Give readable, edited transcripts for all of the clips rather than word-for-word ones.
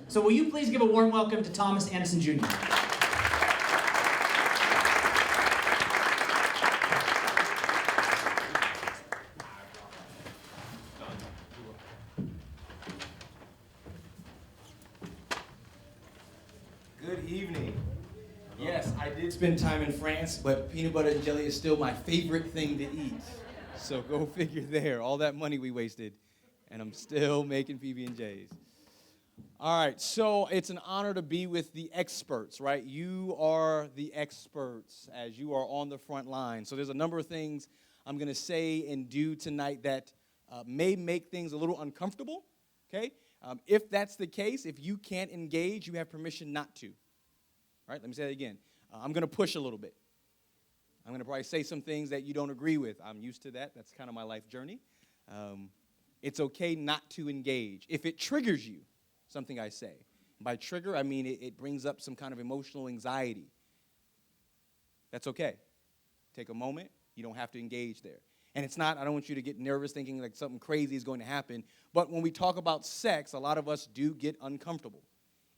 So will you please give a warm welcome to Thomas Anderson Jr. Good evening. Yes, I did spend time in France, but peanut butter and jelly is still my favorite thing to eat. So go figure there. All that money we wasted, and I'm still making PB&Js. All right, so it's an honor to be with the experts, right? You are the experts as you are on the front line. So there's a number of things I'm going to say and do tonight that may make things a little uncomfortable, okay? If that's the case, if you can't engage, you have permission not to. All right, let me say that again. I'm going to push a little bit. I'm going to probably say some things that you don't agree with. I'm used to that. That's kind of my life journey. It's okay not to engage. If it triggers you, something I say. By trigger, I mean it brings up some kind of emotional anxiety. That's okay. Take a moment. You don't have to engage there. And it's not, I don't want you to get nervous thinking like something crazy is going to happen. But when we talk about sex, a lot of us do get uncomfortable.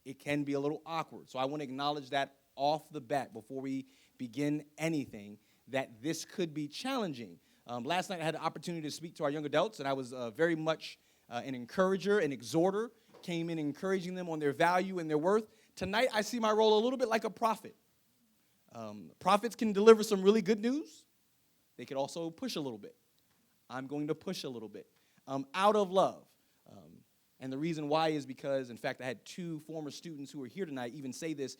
It can be a little awkward. So I want to acknowledge that off the bat before we begin anything, that this could be challenging. Last night I had the opportunity to speak to our young adults, and I was very much an encourager, an exhorter, came in encouraging them on their value and their worth. Tonight I see my role a little bit like a prophet. Prophets can deliver some really good news. They could also push a little bit. I'm going to push a little bit out of love. And the reason why is because, in fact, I had two former students who were here tonight even say this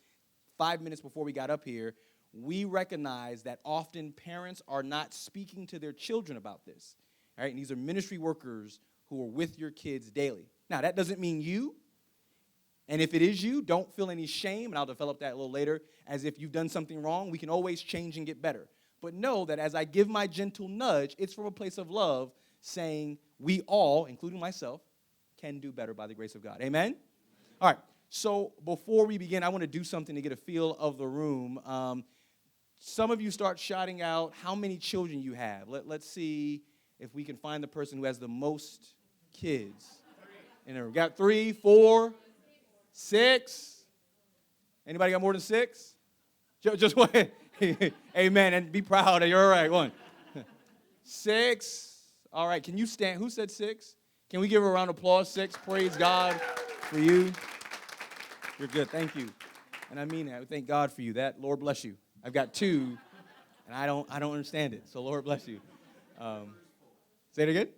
5 minutes before we got up here. We recognize that often parents are not speaking to their children about this. All right? And these are ministry workers who are with your kids daily. Now, that doesn't mean you. And if it is you, don't feel any shame, and I'll develop that a little later, as if you've done something wrong. We can always change and get better. But know that as I give my gentle nudge, it's from a place of love, saying we all, including myself, can do better by the grace of God. Amen? All right. So before we begin, I want to do something to get a feel of the room. Some of you start shouting out how many children you have. Let's see if we can find the person who has the most kids. And we got 3, 4, 6. Anybody got more than 6? Just one. Amen. And be proud. You're all right. 1. 6. All right. Can you stand? Who said 6? Can we give her a round of applause? 6. Praise God for you. You're good. Thank you. And I mean that. Thank God for you. That, Lord bless you. I've got 2, and I don't understand it. So Lord bless you. Say it again.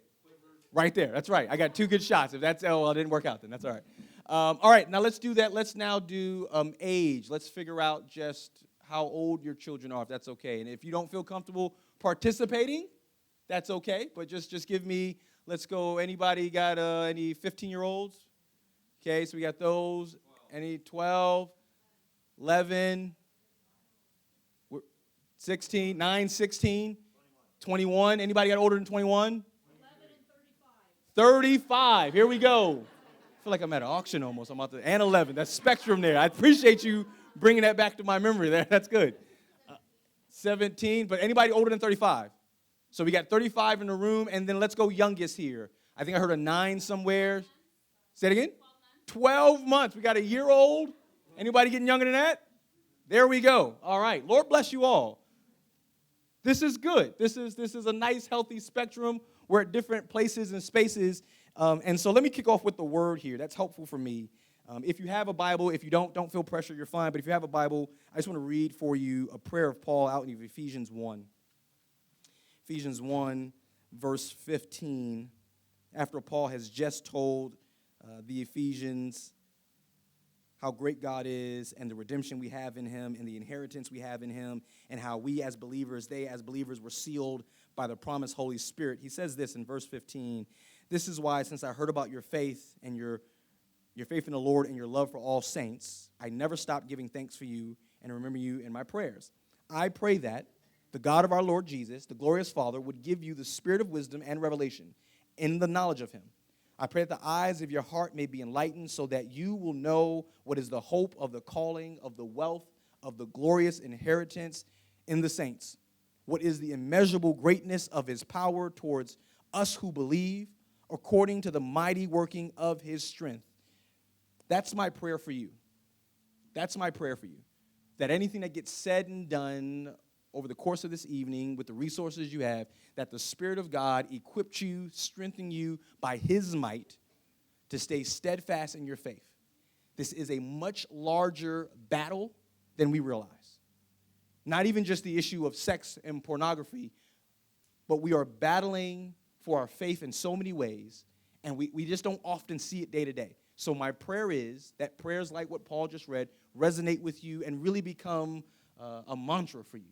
Right there. That's right. I got 2 good shots. If that's, well, it didn't work out then. That's all right. All right. Now let's do that. Let's now do age. Let's figure out just how old your children are, if that's okay. And if you don't feel comfortable participating, that's okay. But just give me, let's go. Anybody got any 15-year-olds? Okay, so we got those. Any 12, 11, 16, 9, 16, 21. Anybody got older than 21? 35. Here we go. I feel like I'm at an auction almost. I'm about to, and 11. That's spectrum there. I appreciate you bringing that back to my memory there. That's good. 17. But anybody older than 35? So we got 35 in the room, and then let's go youngest here. I think I heard a 9 somewhere. Say it again. 12 months. We got a year-old. Anybody getting younger than that? There we go. All right. Lord bless you all. This is good. This is a nice, healthy spectrum. We're at different places and spaces. And so let me kick off with the word here. That's helpful for me. If you have a Bible, if you don't feel pressure, you're fine. But if you have a Bible, I just want to read for you a prayer of Paul out in Ephesians 1. Ephesians 1, verse 15. After Paul has just told the Ephesians how great God is and the redemption we have in him and the inheritance we have in him and how we as believers, they as believers were sealed by the promised Holy Spirit. He says this in verse 15, "This is why, since I heard about your faith and your faith in the Lord and your love for all saints, I never stopped giving thanks for you and remember you in my prayers. I pray that the God of our Lord Jesus, the glorious Father, would give you the spirit of wisdom and revelation in the knowledge of him. I pray that the eyes of your heart may be enlightened so that you will know what is the hope of the calling, of the wealth, of the glorious inheritance in the saints. What is the immeasurable greatness of his power towards us who believe, according to the mighty working of his strength. That's my prayer for you. That's my prayer for you. That anything that gets said and done over the course of this evening with the resources you have, that the Spirit of God equipped you, strengthened you by His might to stay steadfast in your faith. This is a much larger battle than we realize. Not even just the issue of sex and pornography, but we are battling for our faith in so many ways, and we just don't often see it day to day. So my prayer is that prayers like what Paul just read resonate with you and really become a mantra for you,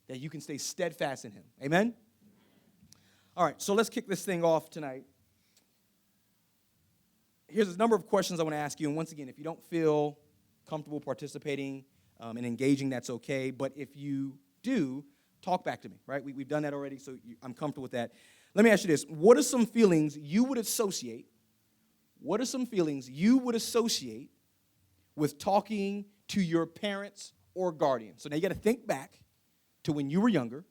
that you can stay steadfast in Him. Amen? All right, so let's kick this thing off tonight. Here's a number of questions I want to ask you, and once again, if you don't feel comfortable participating and engaging, that's okay, but if you do, talk back to me, right? We've done that already, so I'm comfortable with that. Let me ask you this. What are some feelings you would associate with talking to your parents or guardians? So now you got to think back to when you were younger,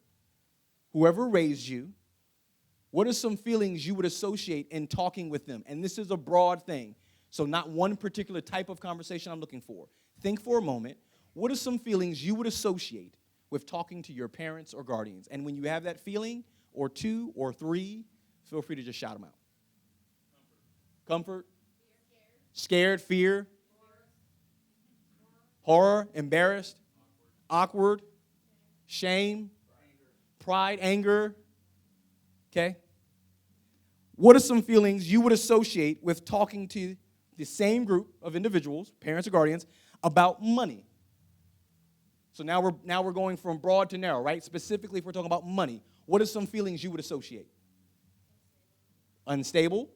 whoever raised you. What are some feelings you would associate in talking with them? And this is a broad thing, so not one particular type of conversation I'm looking for. Think for a moment. What are some feelings you would associate with talking to your parents or guardians? And when you have that feeling, or two, or three, feel free to just shout them out. Comfort. Scared, fear. Horror, embarrassed. Awkward. Shame. Pride, anger. Okay? What are some feelings you would associate with talking to the same group of individuals, parents or guardians, about money? So now we're going from broad to narrow, right? Specifically, if we're talking about money, what are some feelings you would associate? Unstable?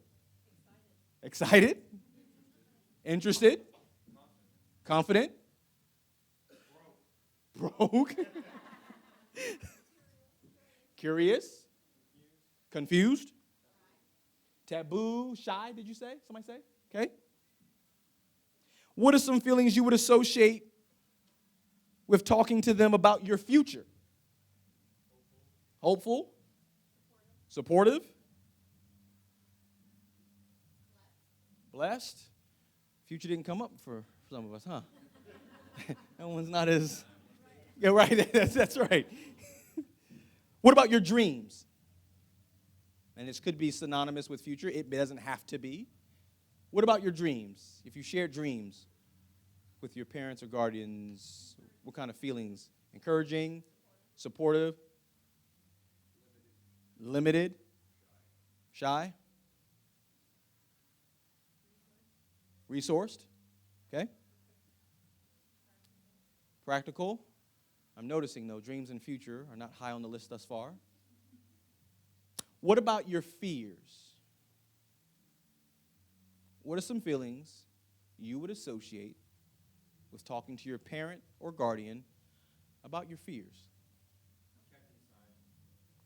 Excited? Interested? Confident? Broke? Curious? Confused? Taboo? Shy, did you say? Somebody say? Okay. What are some feelings you would associate with talking to them about your future? Hopeful? Supportive? Blessed? Future didn't come up for some of us, huh? That one's not as... Yeah, right. That's right. What about your dreams? And this could be synonymous with future. It doesn't have to be. What about your dreams? If you share dreams with your parents or guardians, what kind of feelings? Encouraging? Supportive? Limited? Shy? Resourced? Okay. Practical? I'm noticing, though, dreams and future are not high on the list thus far. What about your fears? What are some feelings you would associate with talking to your parent or guardian about your fears?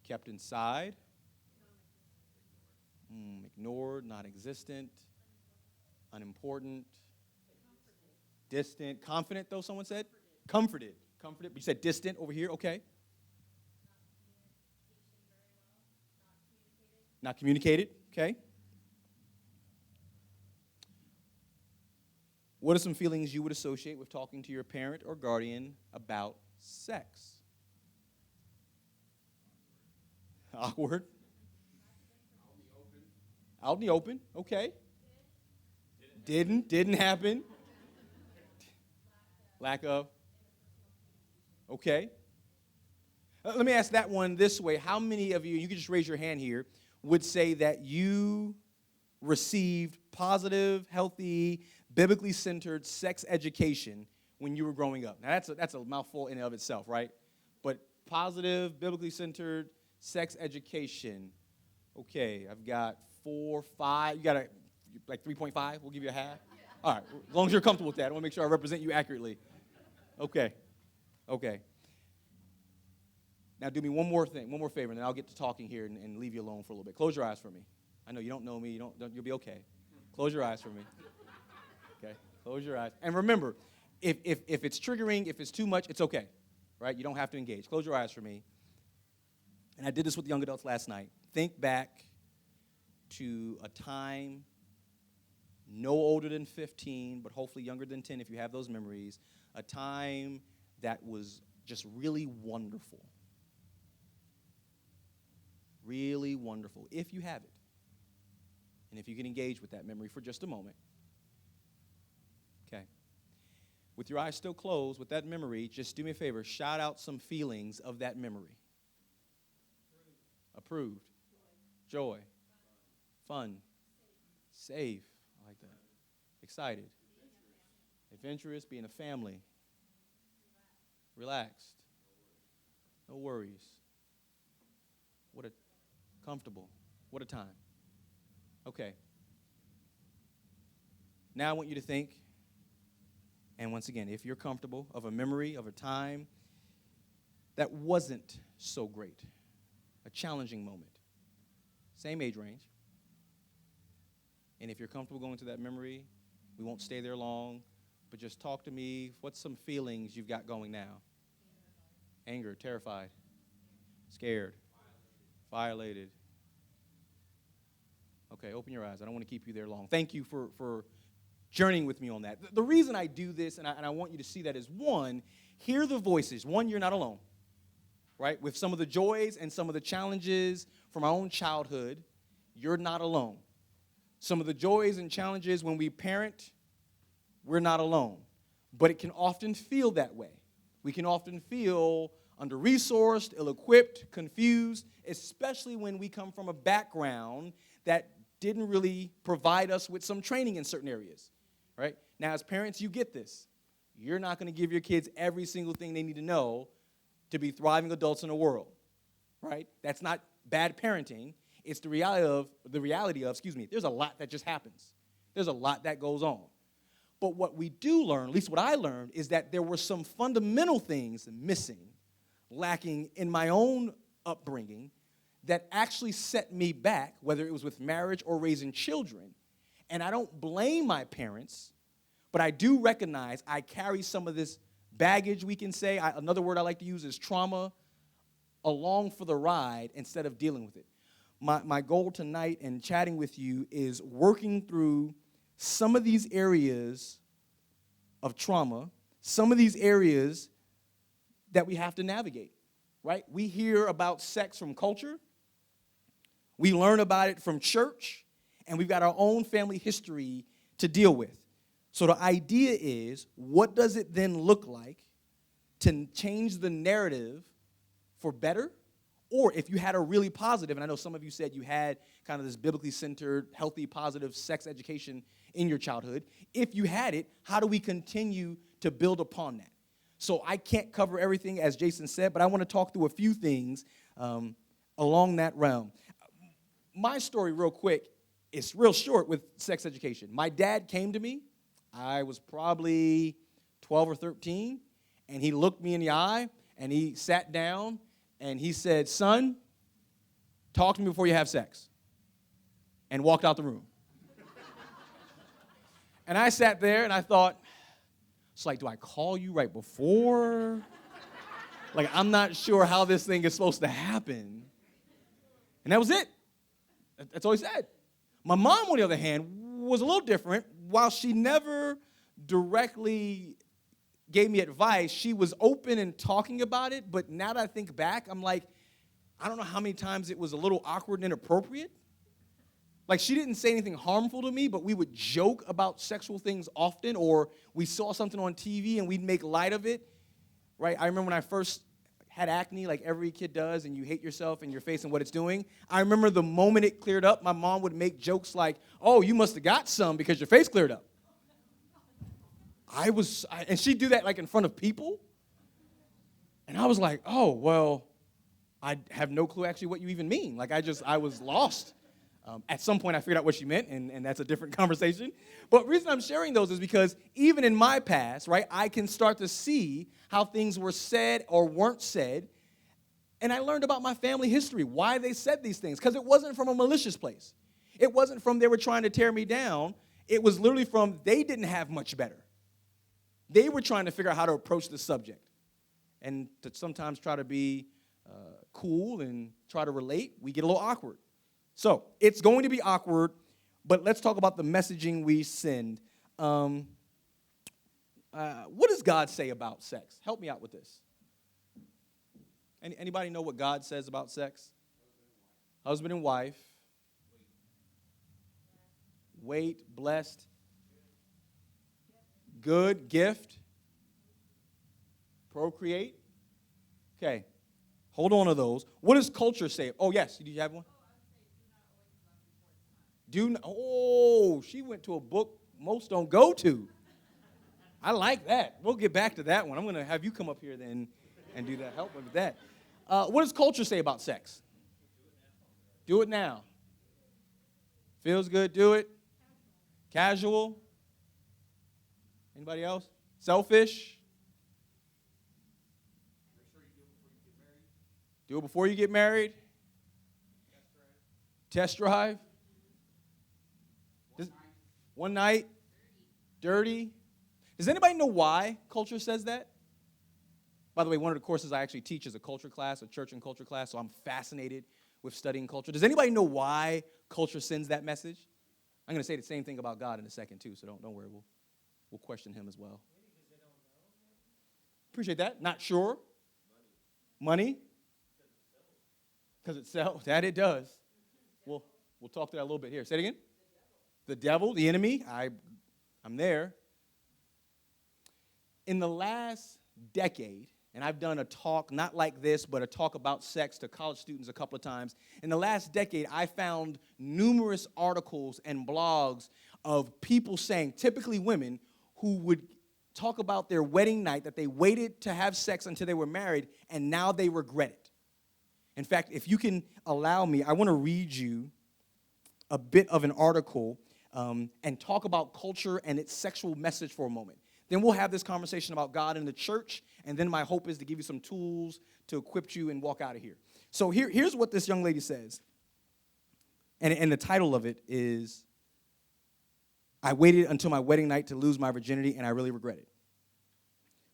Kept inside. Ignored, non-existent, unimportant, distant, confident, though someone said? Comforted, but you said distant over here, okay. Not communicated, okay. What are some feelings you would associate with talking to your parent or guardian about sex? Awkward. Out in the open, okay. Didn't happen. Lack of. Okay. Let me ask that one this way. How many of you can just raise your hand here, would say that you received positive, healthy, biblically centered sex education when you were growing up? Now, that's a mouthful in and of itself, right? But positive, biblically centered sex education. Okay, I've got 4, 5. You got like 3.5? We'll give you a half. All right, as long as you're comfortable with that. I want to make sure I represent you accurately. Okay. Now do me one more favor, and then I'll get to talking here and leave you alone for a little bit. Close your eyes for me. I know you don't know me. You'll be okay. Close your eyes for me. Okay, close your eyes. And remember, if it's triggering, if it's too much, it's okay, right? You don't have to engage. Close your eyes for me. And I did this with young adults last night. Think back to a time no older than 15, but hopefully younger than 10 if you have those memories, a time that was just really wonderful. Really wonderful, if you have it. And if you can engage with that memory for just a moment. Okay. With your eyes still closed, with that memory, just do me a favor, shout out some feelings of that memory. Approved. Joy. Fun. Safe. I like that. Excited. Adventurous. Being a family. Relaxed. No worries. What a comfortable. What a time. Okay. Now I want you to think, and once again, if you're comfortable, of a memory of a time that wasn't so great, a challenging moment, same age range. And if you're comfortable going to that memory, we won't stay there long, but just talk to me. What's some feelings you've got going now? Anger, terrified, scared, violated. Okay, open your eyes. I don't want to keep you there long. Thank you for journeying with me on that. The reason I do this, and I want you to see that, is one, hear the voices. One, you're not alone, right? With some of the joys and some of the challenges from our own childhood, you're not alone. Some of the joys and challenges when we parent, we're not alone. But it can often feel that way. We can often feel under-resourced, ill-equipped, confused, especially when we come from a background that didn't really provide us with some training in certain areas, right? Now, as parents, you get this. You're not going to give your kids every single thing they need to know to be thriving adults in the world, right? That's not bad parenting. It's the reality of, there's a lot that just happens. There's a lot that goes on. But what we do learn, at least what I learned, is that there were some fundamental things missing, lacking in my own upbringing that actually set me back, whether it was with marriage or raising children. And I don't blame my parents, but I do recognize I carry some of this baggage, we can say. Another word I like to use is trauma, along for the ride instead of dealing with it. My goal tonight in chatting with you is working through some of these areas of trauma, some of these areas that we have to navigate, right? We hear about sex from culture. We learn about it from church, and we've got our own family history to deal with. So the idea is, what does it then look like to change the narrative for better? Or if you had a really positive, and I know some of you said you had kind of this biblically centered, healthy, positive sex education in your childhood. If you had it, how do we continue to build upon that? So I can't cover everything, as Jason said, but I want to talk through a few things along that realm. My story, real quick, is real short with sex education. My dad came to me. I was probably 12 or 13, and he looked me in the eye, and he sat down, and he said, "Son, talk to me before you have sex," and walked out the room. And I sat there, and I thought, it's like, do I call you right before? Like, I'm not sure how this thing is supposed to happen. And that was it. That's all he said. My mom, on the other hand, was a little different. While she never directly gave me advice, she was open in talking about it. But now that I think back, I'm like, I don't know how many times it was a little awkward and inappropriate. Like, she didn't say anything harmful to me, but we would joke about sexual things often, or we saw something on TV and we'd make light of it, right? I remember when I first had acne, like every kid does, and you hate yourself and your face and what it's doing. I remember the moment it cleared up, my mom would make jokes like, "Oh, you must have got some because your face cleared up." And she'd do that like in front of people. And I was like, oh, well, I have no clue actually what you even mean. Like, I was lost. At some point, I figured out what she meant, and that's a different conversation. But the reason I'm sharing those is because even in my past, right, I can start to see how things were said or weren't said. And I learned about my family history, why they said these things, because it wasn't from a malicious place. It wasn't from they were trying to tear me down. It was literally from they didn't have much better. They were trying to figure out how to approach the subject and to sometimes try to be cool and try to relate. We get a little awkward. So it's going to be awkward, But let's talk about the messaging we send. What does God say about sex? Help me out with this. Anybody know what God says about sex? Husband and wife. Wait, blessed. Good, gift. Procreate. Okay. Hold on to those. What does culture say? Oh, yes. Do you have one? She went to a book most don't go to. I like that. We'll get back to that one. I'm going to have you come up here then and do that. Help me with that. What does culture say about sex? Do it now. Feels good, do it. Casual. Anybody else? Selfish. Do it before you get married. Test drive. One night. Dirty. Does anybody know why culture says that? By the way, one of the courses I actually teach is a culture class, a church and culture class, so I'm fascinated with studying culture. Does anybody know why culture sends that message? I'm going to say the same thing about God in a second, too, so don't worry. We'll question him as well. Appreciate that. Not sure. Money. Because it sells. That it does. We'll talk to that a little bit here. Say it again. The devil, the enemy. I'm there. In the last decade, and I've done a talk, not like this, but a talk about sex to college students a couple of times. In the last decade, I found numerous articles and blogs of people saying, typically women, who would talk about their wedding night, that they waited to have sex until they were married, and now they regret it. In fact, if you can allow me, I want to read you a bit of an article and talk about culture and its sexual message for a moment. Then we'll have this conversation about God and the church, and then my hope is to give you some tools to equip you and walk out of here. So here's what this young lady says, and the title of it is, I waited until my wedding night to lose my virginity, and I really regret it.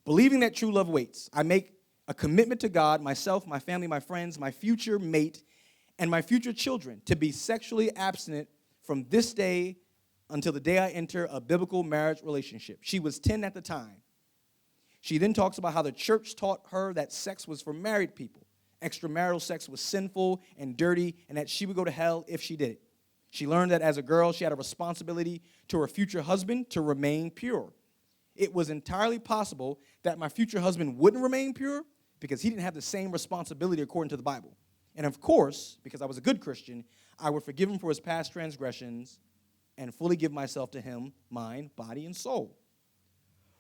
Believing that true love waits, I make a commitment to God, myself, my family, my friends, my future mate, and my future children to be sexually abstinent from this day until the day I enter a biblical marriage relationship. She was 10 at the time. She then talks about how the church taught her that sex was for married people. Extramarital sex was sinful and dirty, and that she would go to hell if she did it. She learned that as a girl, she had a responsibility to her future husband to remain pure. It was entirely possible that my future husband wouldn't remain pure because he didn't have the same responsibility according to the Bible. And of course, because I was a good Christian, I would forgive him for his past transgressions and fully give myself to him, mind, body, and soul.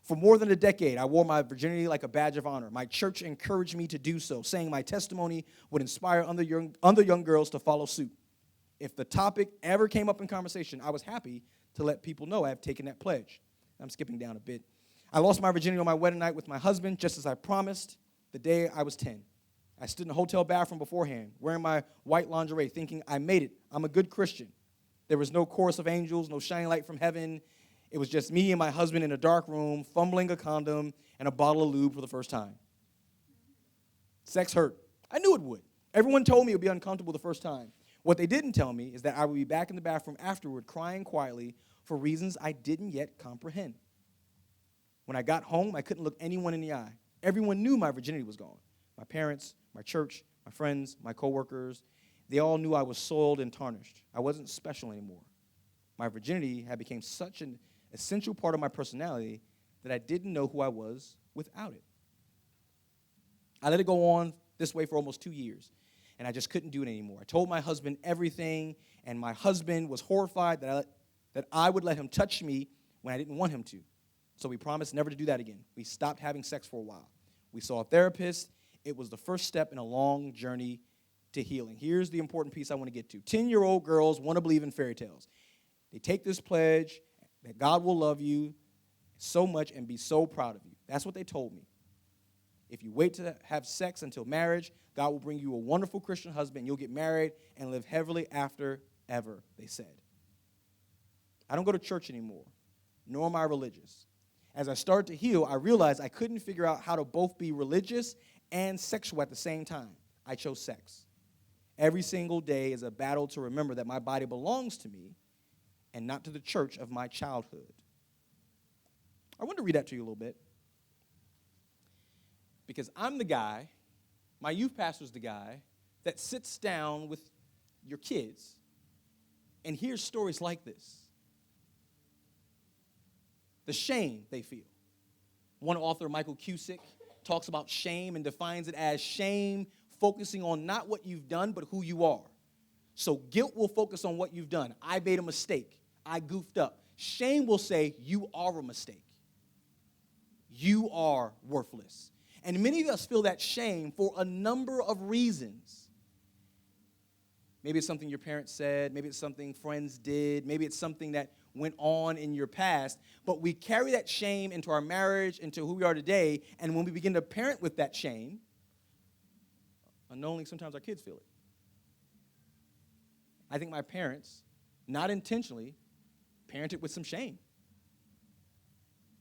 For more than a decade, I wore my virginity like a badge of honor. My church encouraged me to do so, saying my testimony would inspire other young girls to follow suit. If the topic ever came up in conversation, I was happy to let people know I have taken that pledge. I'm skipping down a bit. I lost my virginity on my wedding night with my husband, just as I promised, the day I was 10. I stood in a hotel bathroom beforehand, wearing my white lingerie, thinking I made it. I'm a good Christian. There was no chorus of angels, no shining light from heaven. It was just me and my husband in a dark room, fumbling a condom and a bottle of lube for the first time. Sex hurt. I knew it would. Everyone told me it would be uncomfortable the first time. What they didn't tell me is that I would be back in the bathroom afterward, crying quietly for reasons I didn't yet comprehend. When I got home, I couldn't look anyone in the eye. Everyone knew my virginity was gone. My parents, my church, my friends, my coworkers, they all knew I was soiled and tarnished. I wasn't special anymore. My virginity had become such an essential part of my personality that I didn't know who I was without it. I let it go on this way for almost 2 years, and I just couldn't do it anymore. I told my husband everything, and my husband was horrified that I would let him touch me when I didn't want him to. So we promised never to do that again. We stopped having sex for a while. We saw a therapist. It was the first step in a long journey to healing. Here's the important piece I want to get to. 10-year-old girls want to believe in fairy tales. They take this pledge that God will love you so much and be so proud of you. That's what they told me. If you wait to have sex until marriage, God will bring you a wonderful Christian husband. You'll get married and live happily after ever, they said. I don't go to church anymore, nor am I religious. As I started to heal, I realized I couldn't figure out how to both be religious and sexual at the same time. I chose sex. Every single day is a battle to remember that my body belongs to me and not to the church of my childhood. I want to read that to you a little bit because I'm the guy, my youth pastor's the guy, that sits down with your kids and hears stories like this. The shame they feel. One author, Michael Cusick, talks about shame and defines it as shame focusing on not what you've done, but who you are. So guilt will focus on what you've done. I made a mistake. I goofed up. Shame will say, you are a mistake. You are worthless. And many of us feel that shame for a number of reasons. Maybe it's something your parents said. Maybe it's something friends did. Maybe it's something that went on in your past. But we carry that shame into our marriage, into who we are today. And when we begin to parent with that shame, unknowingly, sometimes our kids feel it. I think my parents, not intentionally, parented with some shame.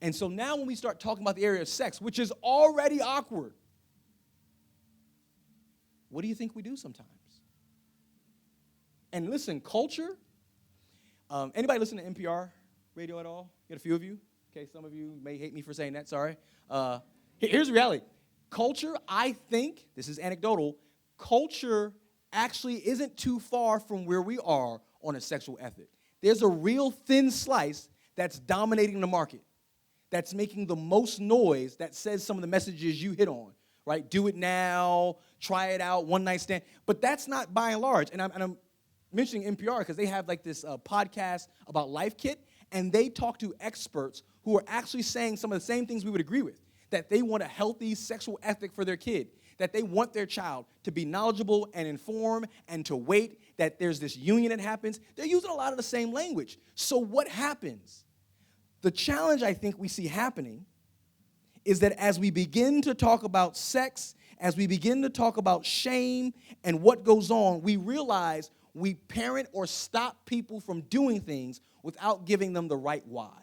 And so now when we start talking about the area of sex, which is already awkward, what do you think we do sometimes? And listen, culture, anybody listen to NPR radio at all? Get a few of you? Okay, some of you may hate me for saying that, sorry. Here's the reality. Culture, I think, this is anecdotal, culture actually isn't too far from where we are on a sexual ethic. There's a real thin slice that's dominating the market, that's making the most noise, that says some of the messages you hit on, right? Do it now, try it out, one night stand. But that's not by and large. And I'm mentioning NPR because they have like this podcast about Life Kit, and they talk to experts who are actually saying some of the same things we would agree with, that they want a healthy sexual ethic for their kid, that they want their child to be knowledgeable and informed and to wait, that there's this union that happens. They're using a lot of the same language. So what happens? The challenge I think we see happening is that as we begin to talk about sex, as we begin to talk about shame and what goes on, we realize we parent or stop people from doing things without giving them the right why.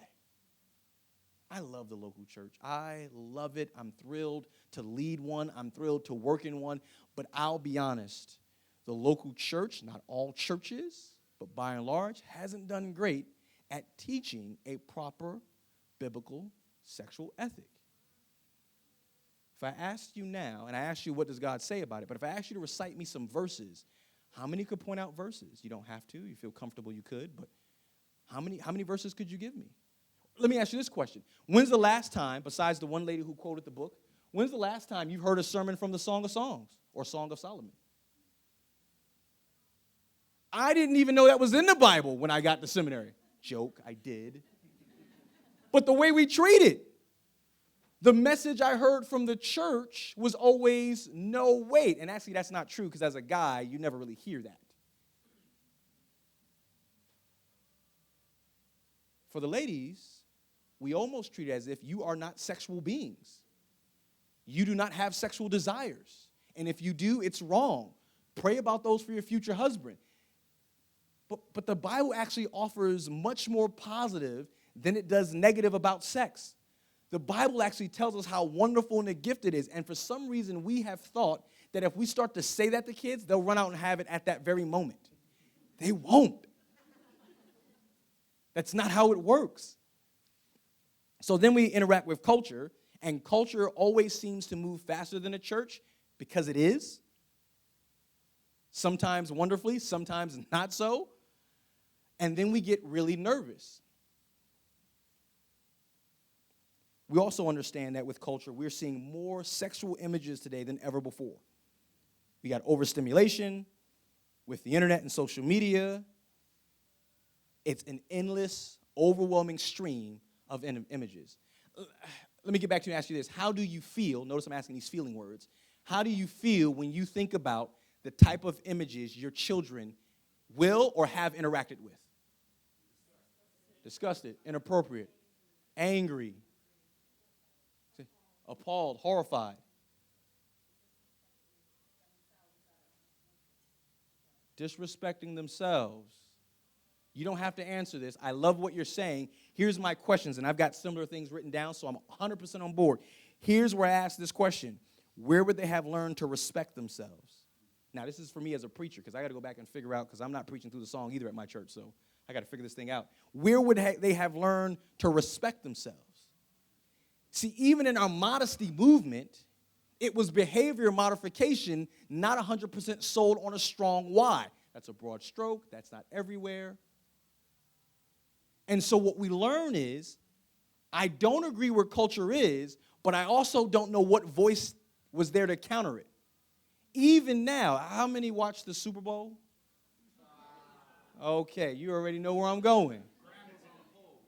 I love the local church. I love it. I'm thrilled to lead one. I'm thrilled to work in one. But I'll be honest, the local church, not all churches, but by and large, hasn't done great at teaching a proper biblical sexual ethic. If I asked you now, and I asked you what does God say about it, but if I asked you to recite me some verses, how many could point out verses? You don't have to. You feel comfortable you could, but how many verses could you give me? Let me ask you this question. When's the last time, besides the one lady who quoted the book, when's the last time you heard a sermon from the Song of Songs or Song of Solomon? I didn't even know that was in the Bible when I got to seminary. Joke, I did. But the way we treat it, the message I heard from the church was always, no, wait. And actually, that's not true, because as a guy, you never really hear that. For the ladies, we almost treat it as if you are not sexual beings. You do not have sexual desires. And if you do, it's wrong. Pray about those for your future husband. But the Bible actually offers much more positive than it does negative about sex. The Bible actually tells us how wonderful and a gift it is. And for some reason, we have thought that if we start to say that to kids, they'll run out and have it at that very moment. They won't. That's not how it works. So then we interact with culture, and culture always seems to move faster than the church because it is. Sometimes wonderfully, sometimes not so. And then we get really nervous. We also understand that with culture, we're seeing more sexual images today than ever before. We got overstimulation with the internet and social media. It's an endless, overwhelming stream of images. Let me get back to you and ask you this. How do you feel? Notice I'm asking these feeling words. How do you feel when you think about the type of images your children will or have interacted with? Disgusted, inappropriate, angry, appalled, horrified. Disrespecting themselves. You don't have to answer this. I love what you're saying. Here's my questions, and I've got similar things written down, so I'm 100% on board. Here's where I ask this question. Where would they have learned to respect themselves? Now, this is for me as a preacher, because I got to go back and figure out, because I'm not preaching through the song either at my church, so I got to figure this thing out. Where would they have learned to respect themselves? See, even in our modesty movement, it was behavior modification, not 100% sold on a strong why. That's a broad stroke. That's not everywhere. And so what we learn is, I don't agree where culture is, but I also don't know what voice was there to counter it. Even now, how many watch the Super Bowl? Okay, you already know where I'm going.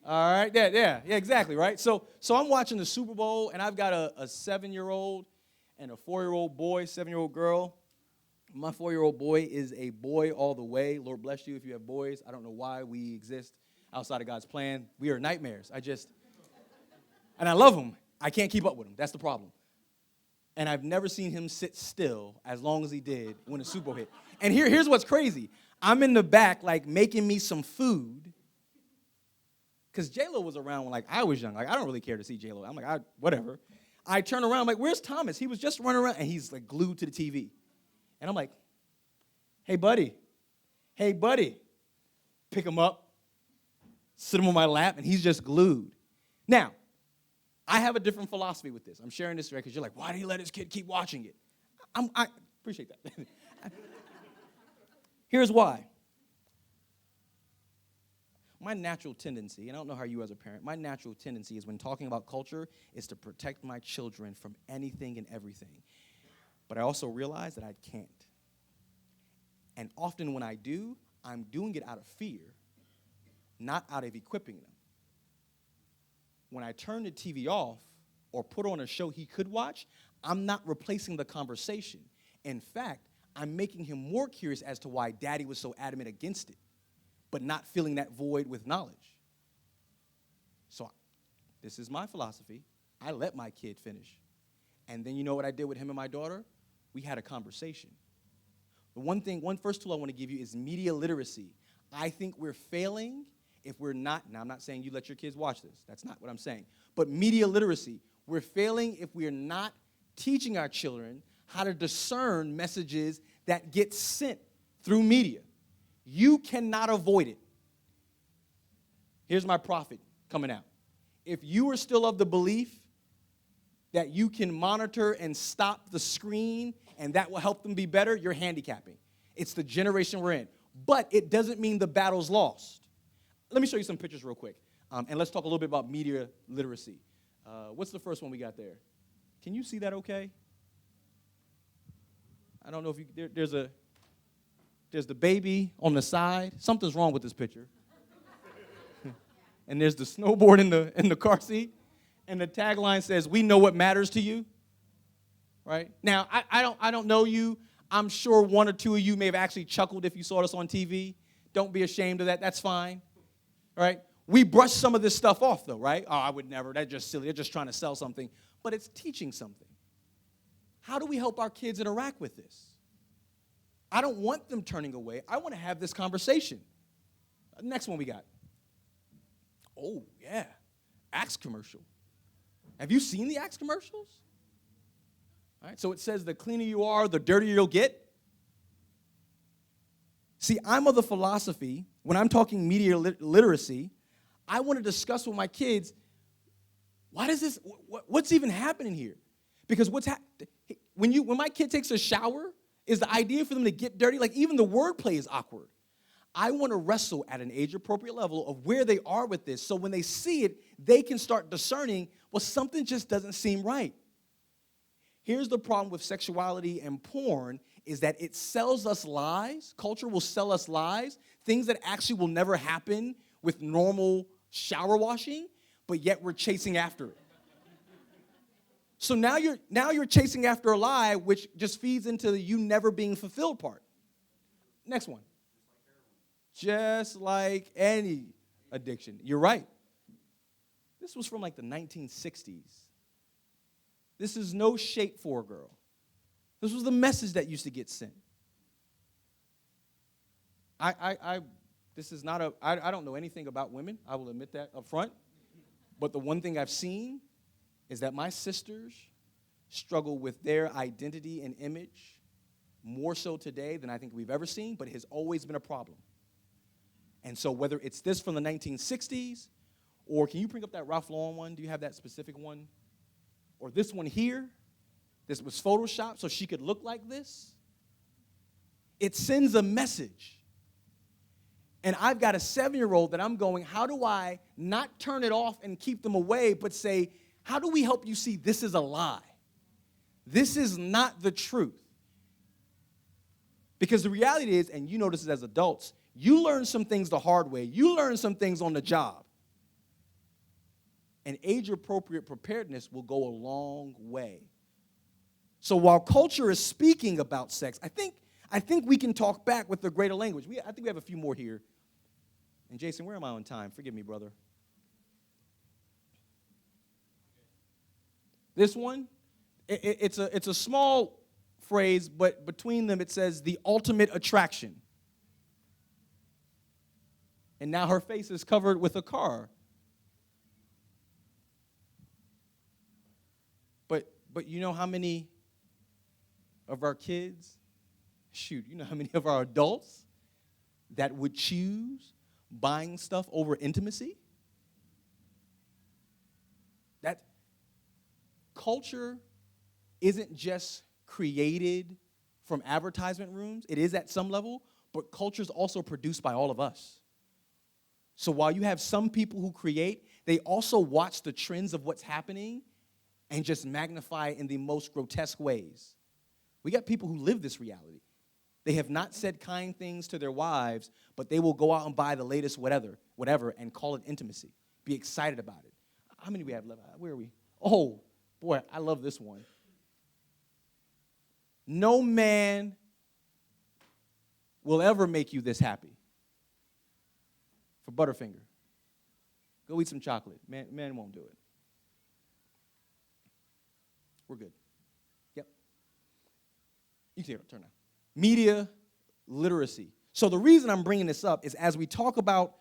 All right, yeah, exactly, right? So I'm watching the Super Bowl, and I've got a 7-year-old and a 4-year-old boy, 7-year-old girl. My 4-year-old boy is a boy all the way. Lord bless you if you have boys. I don't know why we exist outside of God's plan. We are nightmares. And I love him. I can't keep up with him. That's the problem. And I've never seen him sit still as long as he did when the Super Bowl hit. And here's what's crazy. I'm in the back, like, making me some food. Because J-Lo was around when, like, I was young. Like, I don't really care to see J-Lo. I'm like, whatever. I turn around, I'm like, where's Thomas? He was just running around, and he's, like, glued to the TV. And I'm like, hey, buddy. Pick him up, sit him on my lap, and he's just glued. Now, I have a different philosophy with this. I'm sharing this because you're like, why did he let his kid keep watching it? I appreciate that. Here's why. My natural tendency, and I don't know how you as a parent, my natural tendency is when talking about culture is to protect my children from anything and everything. But I also realize that I can't. And often when I do, I'm doing it out of fear, not out of equipping them. When I turn the TV off or put on a show he could watch, I'm not replacing the conversation. In fact, I'm making him more curious as to why Daddy was so adamant against it, but not filling that void with knowledge. So this is my philosophy. I let my kid finish. And then you know what I did with him and my daughter? We had a conversation. The one first tool I want to give you is media literacy. I think we're failing if we're not, now I'm not saying you let your kids watch this. That's not what I'm saying. But media literacy, we're failing if we're not teaching our children how to discern messages that get sent through media. You cannot avoid it. Here's my prophet coming out. If you are still of the belief that you can monitor and stop the screen and that will help them be better, you're handicapping. It's the generation we're in. But it doesn't mean the battle's lost. Let me show you some pictures real quick, and let's talk a little bit about media literacy. What's the first one we got there? Can you see that okay? I don't know if you, there's the baby on the side. Something's wrong with this picture. And there's the snowboard in the car seat, and the tagline says, "We know what matters to you." Right? Now, I don't know you. I'm sure one or two of you may have actually chuckled if you saw this on TV. Don't be ashamed of that. That's fine. Right? We brush some of this stuff off, though, right? Oh, I would never. That's just silly. They're just trying to sell something. But it's teaching something. How do we help our kids interact with this? I don't want them turning away. I want to have this conversation. Next one we got. Oh, yeah. Axe commercial. Have you seen the Axe commercials? All right, so it says the cleaner you are, the dirtier you'll get. See, I'm of the philosophy, when I'm talking media literacy, I want to discuss with my kids, what's even happening here? Because when my kid takes a shower, is the idea for them to get dirty? Like, even the wordplay is awkward. I want to wrestle at an age-appropriate level of where they are with this, so when they see it, they can start discerning, well, something just doesn't seem right. Here's the problem with sexuality and porn is that it sells us lies. Culture will sell us lies, things that actually will never happen with normal shower washing, but yet we're chasing after it. So now you're chasing after a lie, which just feeds into the you never being fulfilled part. Next one. Just like any addiction. You're right. This was from like the 1960s. This is no shape for a girl. This was the message that used to get sent. This is not I don't know anything about women. I will admit that up front. But the one thing I've seen is that my sisters struggle with their identity and image more so today than I think we've ever seen, but it has always been a problem. And so whether it's this from the 1960s, or can you bring up that Ralph Lauren one? Do you have that specific one? Or this one here, this was Photoshopped so she could look like this. It sends a message. And I've got a 7-year-old that I'm going, how do I not turn it off and keep them away, but say, how do we help you see this is a lie? This is not the truth. Because the reality is, and you know this as adults, you learn some things the hard way. You learn some things on the job. And age-appropriate preparedness will go a long way. So while culture is speaking about sex, I think we can talk back with the greater language. I think we have a few more here. And Jason, where am I on time? Forgive me, brother. This one, it's a small phrase, but between them it says the ultimate attraction. And now her face is covered with a car. But you know how many of our kids, you know how many of our adults that would choose buying stuff over intimacy? That culture isn't just created from advertisement rooms. It is at some level, but culture is also produced by all of us. So while you have some people who create, they also watch the trends of what's happening and just magnify it in the most grotesque ways. We got people who live this reality. They have not said kind things to their wives, but they will go out and buy the latest whatever, and call it intimacy. Be excited about it. How many we have left? Where are we? Oh, boy, I love this one. No man will ever make you this happy. For Butterfinger. Go eat some chocolate. Man won't do it. We're good. Yep. You can turn now. Media literacy. So the reason I'm bringing this up is as we talk about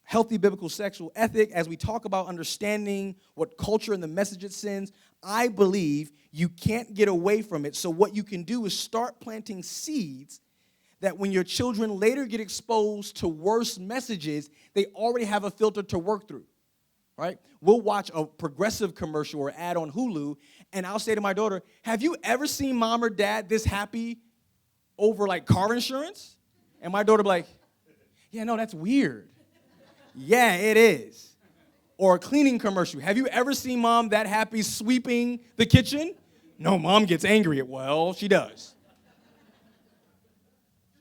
healthy biblical sexual ethic, as we talk about understanding what culture and the message it sends, I believe you can't get away from it. So what you can do is start planting seeds that when your children later get exposed to worse messages, they already have a filter to work through. Right? We'll watch a progressive commercial or ad on Hulu, and I'll say to my daughter, have you ever seen mom or dad this happy over, like, car insurance? And my daughter will be like, yeah, no, that's weird. Yeah, it is. Or a cleaning commercial. Have you ever seen mom that happy sweeping the kitchen? No, mom gets angry. Well, she does.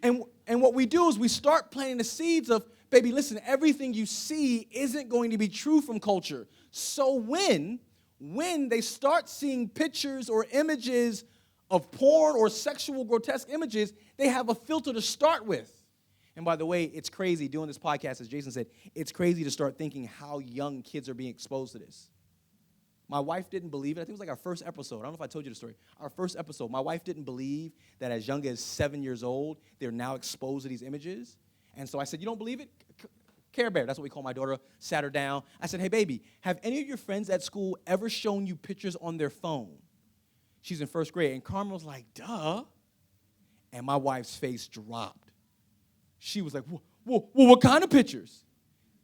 And what we do is we start planting the seeds of, baby, listen, everything you see isn't going to be true from culture. So when they start seeing pictures or images of porn or sexual grotesque images, they have a filter to start with. And by the way, it's crazy doing this podcast, as Jason said, it's crazy to start thinking how young kids are being exposed to this. My wife didn't believe it. I think it was like our first episode. I don't know if I told you the story. Our first episode, my wife didn't believe that as young as 7 years old, they're now exposed to these images. And so I said, you don't believe it? Care Bear, that's what we call my daughter, sat her down. I said, hey, baby, have any of your friends at school ever shown you pictures on their phone? She's in first grade. And Carmen was like, duh. And my wife's face dropped. She was like, well, what kind of pictures?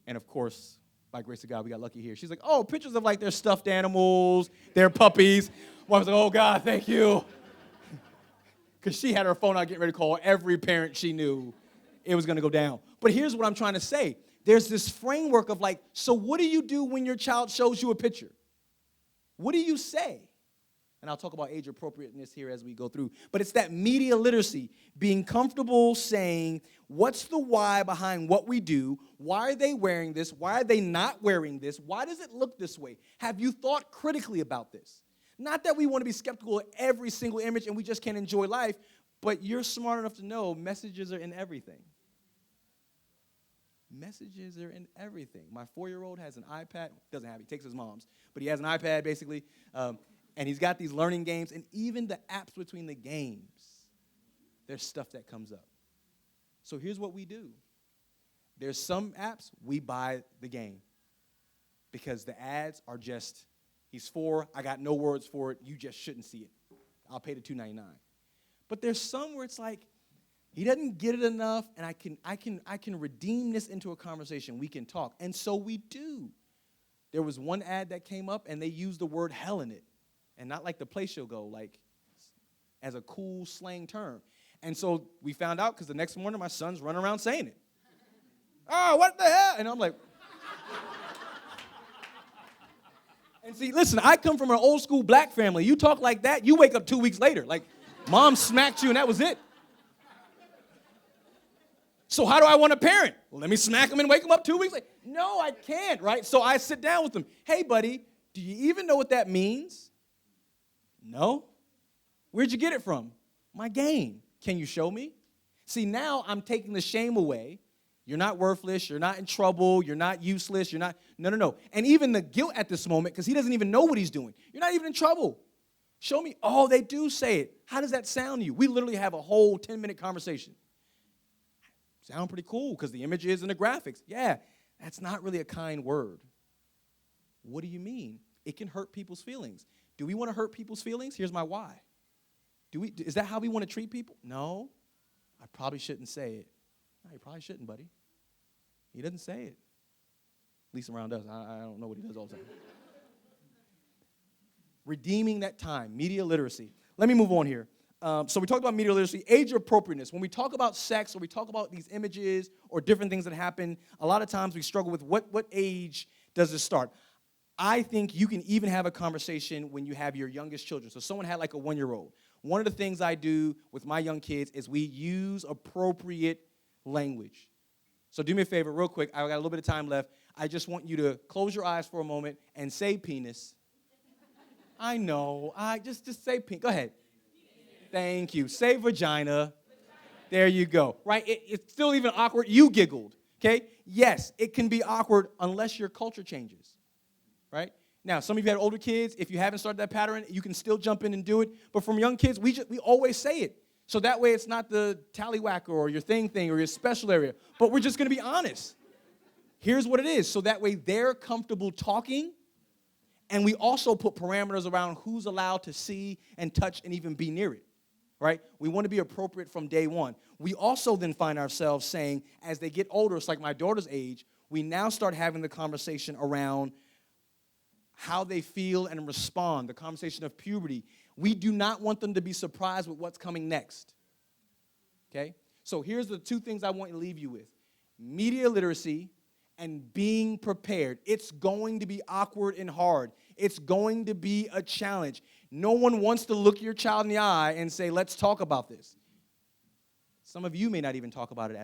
And, of course, by grace of God, we got lucky here. She's like, oh, pictures of, like, their stuffed animals, their puppies. My wife was like, oh, God, thank you. Because she had her phone out getting ready to call every parent she knew. It was going to go down. But here's what I'm trying to say. There's this framework of, like, so what do you do when your child shows you a picture? What do you say? And I'll talk about age appropriateness here as we go through. But it's that media literacy, being comfortable saying, what's the why behind what we do? Why are they wearing this? Why are they not wearing this? Why does it look this way? Have you thought critically about this? Not that we want to be skeptical of every single image and we just can't enjoy life, but you're smart enough to know messages are in everything. Messages are in everything. My 4-year-old has an iPad. Doesn't have it. He takes his mom's. But he has an iPad, basically. And he's got these learning games. And even the apps between the games, there's stuff that comes up. So here's what we do. There's some apps, we buy the game. Because the ads are just, he's 4, I got no words for it, you just shouldn't see it. I'll pay the $2.99. But there's some where it's like, He doesn't get it enough, and I can redeem this into a conversation. We can talk, and so we do. There was one ad that came up, and they used the word hell in it, and not like the place you'll go, like as a cool slang term. And so we found out because the next morning my son's running around saying it. Oh, what the hell? And I'm like. And see, listen, I come from an old school black family. You talk like that, you wake up 2 weeks later. Like, mom smacked you and that was it. So how do I want to parent? Well, let me smack him and wake him up 2 weeks later. No, I can't, right? So I sit down with him. Hey, buddy, do you even know what that means? No. Where'd you get it from? My game. Can you show me? See, now I'm taking the shame away. You're not worthless. You're not in trouble. You're not useless. You're not, no. And even the guilt at this moment, because he doesn't even know what he's doing. You're not even in trouble. Show me. Oh, they do say it. How does that sound to you? We literally have a whole 10-minute conversation. Sound pretty cool because the images and the graphics. Yeah, that's not really a kind word. What do you mean? It can hurt people's feelings. Do we want to hurt people's feelings? Here's my why. Is that how we want to treat people? No. I probably shouldn't say it. No, you probably shouldn't, buddy. He doesn't say it. At least around us. I don't know what he does all the time. Redeeming that time, media literacy. Let me move on here. So we talked about media literacy, age appropriateness. When we talk about sex or we talk about these images or different things that happen, a lot of times we struggle with what age does this start? I think you can even have a conversation when you have your youngest children. So someone had like a 1-year-old. One of the things I do with my young kids is we use appropriate language. So do me a favor real quick. I've got a little bit of time left. I just want you to close your eyes for a moment and say penis. I know. Just say penis. Go ahead. Thank you. Say vagina. There you go. Right? It's still even awkward. You giggled. Okay? Yes, it can be awkward unless your culture changes. Right? Now, some of you had older kids. If you haven't started that pattern, you can still jump in and do it. But from young kids, we always say it. So that way it's not the tallywhacker or your thing or your special area. But we're just going to be honest. Here's what it is. So that way they're comfortable talking. And we also put parameters around who's allowed to see and touch and even be near it. Right? We want to be appropriate from day one. We also then find ourselves saying, as they get older, it's like my daughter's age, we now start having the conversation around how they feel and respond, the conversation of puberty. We do not want them to be surprised with what's coming next. Okay? So here's the two things I want to leave you with. Media literacy and being prepared. It's going to be awkward and hard. It's going to be a challenge. No one wants to look your child in the eye and say, let's talk about this. Some of you may not even talk about it